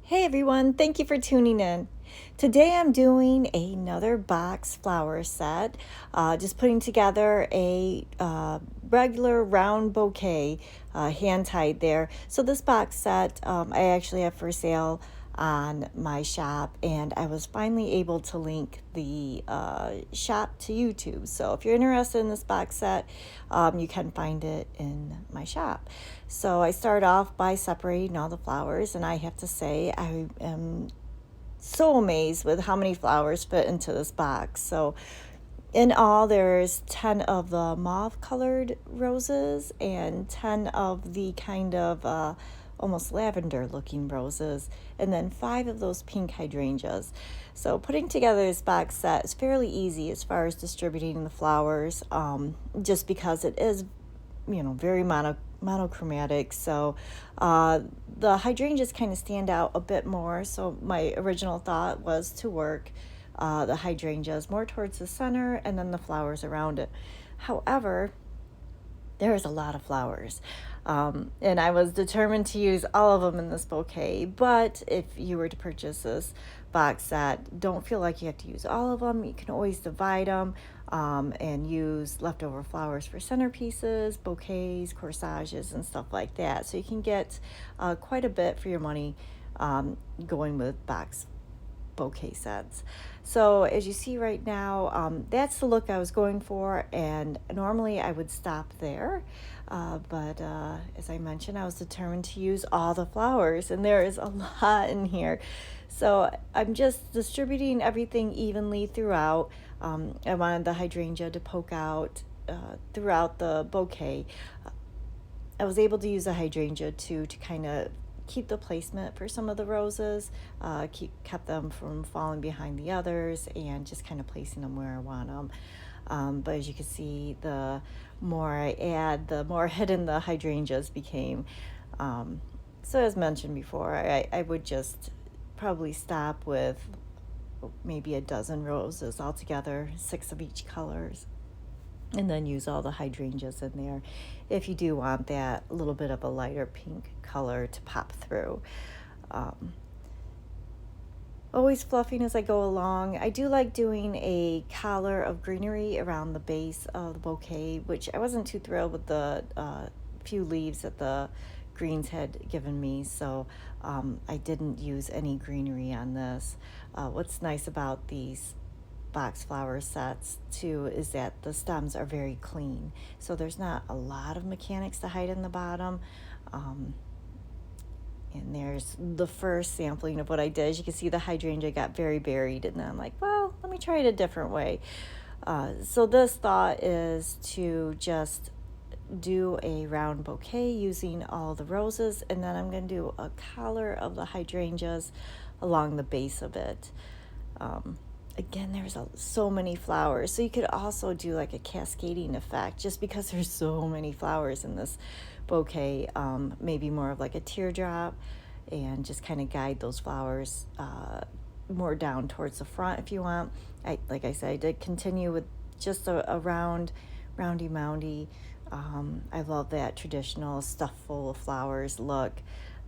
Hey everyone, thank you for tuning in. Today I'm doing another box flower set, just putting together a regular round bouquet, hand tied there. So this box set I actually have for sale on my shop, and I was finally able to link the shop to YouTube. So if you're interested in this box set, you can find it in my shop. So I start off by separating all the flowers, and I have to say I am so amazed with how many flowers fit into this box. So in all, there's 10 of the mauve colored roses and 10 of the kind of almost lavender looking roses, and then 5 of those pink hydrangeas. So putting together this box set is fairly easy as far as distributing the flowers, just because it is, very monochromatic. So the hydrangeas kind of stand out a bit more. So my original thought was to work the hydrangeas more towards the center and then the flowers around it. However, there is a lot of flowers. And I was determined to use all of them in this bouquet. But if you were to purchase this box set, don't feel like you have to use all of them. You can always divide them and use leftover flowers for centerpieces, bouquets, corsages, and stuff like that. So you can get quite a bit for your money going with box bouquet sets. So as you see right now, that's the look I was going for, and normally I would stop there, but as I mentioned, I was determined to use all the flowers, and there is a lot in here. So I'm just distributing everything evenly throughout. I wanted the hydrangea to poke out throughout the bouquet. I was able to use the hydrangea to kind of keep the placement for some of the roses, kept them from falling behind the others, and just kind of placing them where I want them. But as you can see, the more I add, the more hidden the hydrangeas became. So as mentioned before, I would just probably stop with maybe a dozen roses altogether, 6 of each colors, and then use all the hydrangeas in there if you do want that little bit of a lighter pink color to pop through. Always fluffing as I go along. I do like doing a collar of greenery around the base of the bouquet, which I wasn't too thrilled with the few leaves that the greens had given me, so I didn't use any greenery on this. What's nice about these box flower sets too is that the stems are very clean, so there's not a lot of mechanics to hide in the bottom. And there's the first sampling of what I did. As you can see, the hydrangea got very buried, and then I'm like, well, let me try it a different way. So this thought is to just do a round bouquet using all the roses, and then I'm going to do a collar of the hydrangeas along the base of it. Again, there's so many flowers, so you could also do like a cascading effect just because there's so many flowers in this bouquet. Maybe more of like a teardrop, and just kind of guide those flowers more down towards the front if you want. Like I said, I did continue with just a roundy moundy. I love that traditional stuff full of flowers look.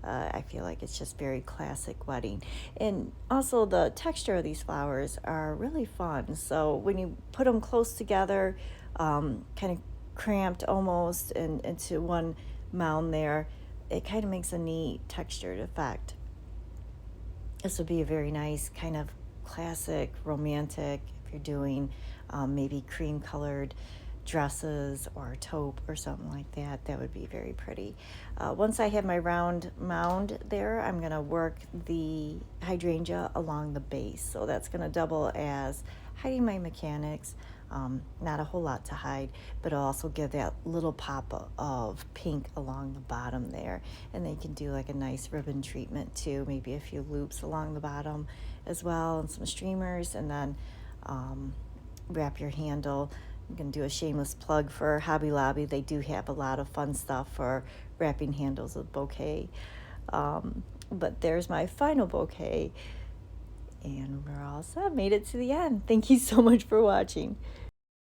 I feel like it's just very classic wedding. And also the texture of these flowers are really fun. So when you put them close together, kind of cramped almost into one mound there, it kind of makes a neat textured effect. This would be a very nice kind of classic romantic if you're doing maybe cream colored dresses or a taupe or something like that. That would be very pretty. Once I have my round mound there, I'm going to work the hydrangea along the base. So that's going to double as hiding my mechanics. Not a whole lot to hide, but it'll also give that little pop of pink along the bottom there. And then you can do like a nice ribbon treatment too, maybe a few loops along the bottom as well, and some streamers, and then wrap your handle. I'm going to do a shameless plug for Hobby Lobby. They do have a lot of fun stuff for wrapping handles with bouquet. But there's my final bouquet, and we're all set. Made it to the end. Thank you so much for watching.